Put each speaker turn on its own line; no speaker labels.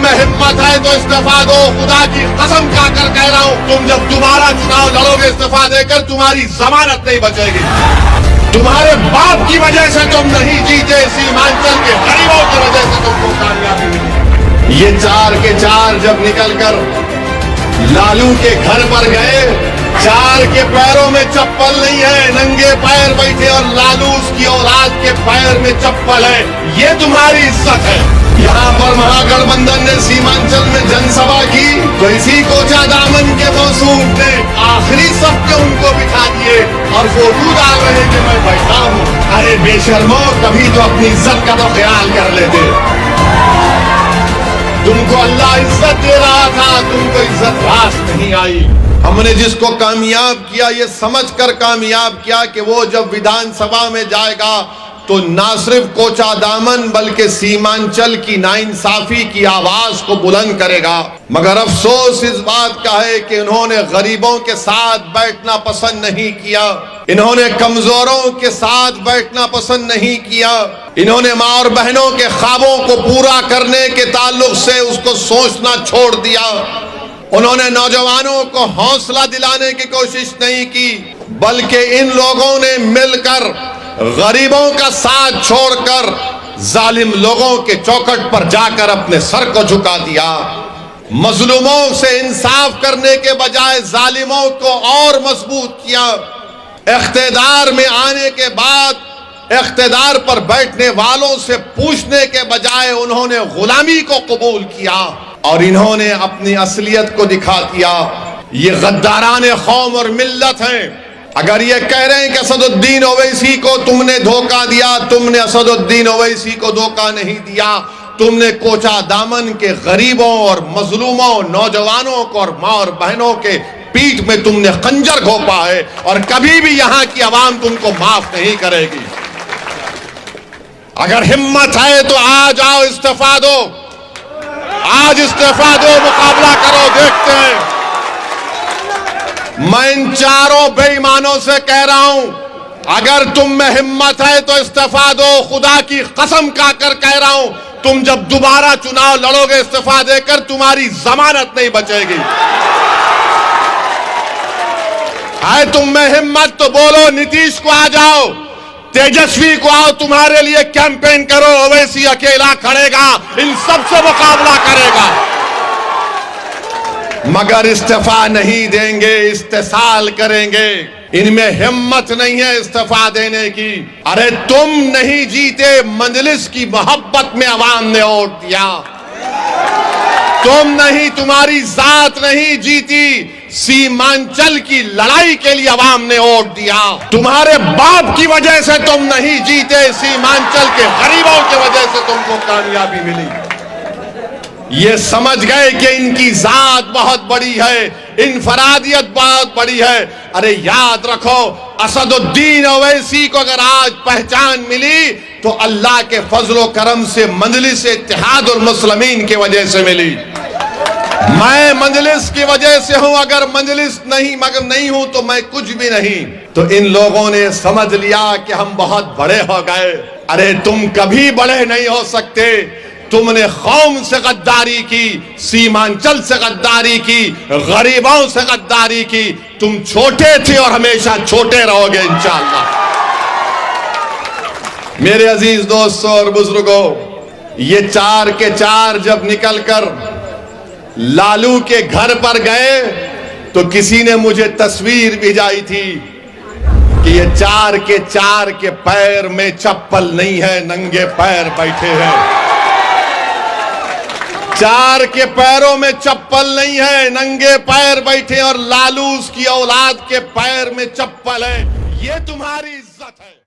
में हिम्मत है तो इस्तीफा दो, खुदा की कसम खाकर कह रहा हूँ, तुम जब दोबारा चुनाव लड़ोगे इस्तीफा देकर, तुम्हारी जमानत नहीं बचेगी। तुम्हारे बाप की वजह से तुम नहीं जीते, सीमांचल के गरीबों की वजह से तुमको कामयाबी मिली। ये 4 के 4 जब निकलकर लालू के घर पर गए, 4 के पैरों में चप्पल नहीं है, नंगे पैर बैठे, और लालू उसकी औलाद के पैर में चप्पल है। ये तुम्हारी इज्जत है। यहाँ पर महागठबंधन ने सीमांचल में जनसभा की तो इसी कोचा दामन के मौसूम ने आखिरी सब पे उनको बिठा दिए और फोटो डाल रहे कि मैं बैठा हूँ। अरे बेशर्मो, कभी तो अपनी इज्जत का तो ख्याल कर लेते। तुमको अल्लाह इज्जत दे रहा था, तुमको इज्जत रास नहीं आई। हमने जिसको कामयाब किया, ये समझकर कामयाब किया कि वो जब विधानसभा में जाएगा तो ना सिर्फ कोचा दामन बल्कि सीमांचल की नाइंसाफी की आवाज को बुलंद करेगा। मगर अफसोस इस बात का है कि इन्होंने गरीबों के साथ बैठना पसंद नहीं किया, इन्होंने कमजोरों के साथ बैठना पसंद नहीं किया, इन्होंने माँ और बहनों के ख्वाबों को पूरा करने के ताल्लुक से उसको सोचना छोड़ दिया। उन्होंने नौजवानों को हौसला दिलाने की कोशिश नहीं की, बल्कि इन लोगों ने मिलकर गरीबों का साथ छोड़कर जालिम लोगों के चौखट पर जाकर अपने सर को झुका दिया। मजलूमों से इंसाफ करने के बजाय जालिमों को और मजबूत किया। इख्तिदार में आने के बाद इख्तिदार पर बैठने वालों से पूछने के बजाय उन्होंने गुलामी को कबूल किया और इन्होंने अपनी असलियत को दिखा दिया। ये गद्दाराने कौम और मिल्लत हैं। अगर ये कह रहे हैं कि असदुद्दीन ओवैसी को तुमने धोखा दिया, तुमने असदुद्दीन ओवैसी को धोखा नहीं दिया, तुमने कोचा दामन के गरीबों और मजलूमों, नौजवानों को और माँ और बहनों के पीठ में तुमने खंजर घोंपा है और कभी भी यहाँ की आवाम तुमको माफ नहीं करेगी। अगर हिम्मत है तो आ जाओ, इस्तीफा दो, आज इस्तीफा दो, मुकाबला करो, देखते हैं। मैं इन चारों बेईमानों से कह रहा हूं, अगर तुम में हिम्मत है तो इस्तीफा दो, खुदा की कसम खाकर कह रहा हूं, तुम जब दोबारा चुनाव लड़ोगे इस्तीफा देकर, तुम्हारी जमानत नहीं बचेगी। है तुम में हिम्मत तो बोलो, नीतीश को आ जाओ, तेजस्वी को आओ, तुम्हारे लिए कैंपेन करो। ओवैसी अकेला खड़ेगा, इन सबसे मुकाबला करेगा, मगर इस्तीफा नहीं देंगे, इस्तेसाल करेंगे। इनमें हिम्मत नहीं है इस्तीफा देने की। अरे तुम नहीं जीते, मजलिस की मोहब्बत में अवाम ने वोट दिया। तुम नहीं, तुम्हारी जात नहीं जीती, सीमांचल की लड़ाई के लिए अवाम ने वोट दिया। तुम्हारे बाप की वजह से तुम नहीं जीते, सीमांचल के गरीबों की वजह से तुमको कामयाबी मिली। ये समझ गए कि इनकी जात बहुत बड़ी है, इनफरादियत बहुत बड़ी है। अरे याद रखो, असदुद्दीन ओवैसी को अगर आज पहचान मिली तो अल्लाह के फजलो करम से मजलिस इत्तेहादुल मुस्लिमीन की वजह से मिली। मैं मजलिस की वजह से हूं, अगर मजलिस नहीं मगर नहीं हूं तो मैं कुछ भी नहीं। तो इन लोगों ने समझ लिया कि हम बहुत बड़े हो गए। अरे तुम कभी बड़े नहीं हो सकते। तुमने कौम से गद्दारी की, सीमांचल से गद्दारी की, गरीबों से गद्दारी की। तुम छोटे थे और हमेशा छोटे रहोगे इंशाअल्लाह। मेरे अजीज दोस्तों और बुजुर्गों, ये 4 के 4 जब निकलकर लालू के घर पर गए तो किसी ने मुझे तस्वीर भिजाई थी कि ये 4 के 4 के पैर में चप्पल नहीं है, नंगे पैर बैठे हैं। 4 के पैरों में चप्पल नहीं है, नंगे पैर बैठे, और लालू उसकी औलाद के पैर में चप्पल है। ये तुम्हारी इज्जत है।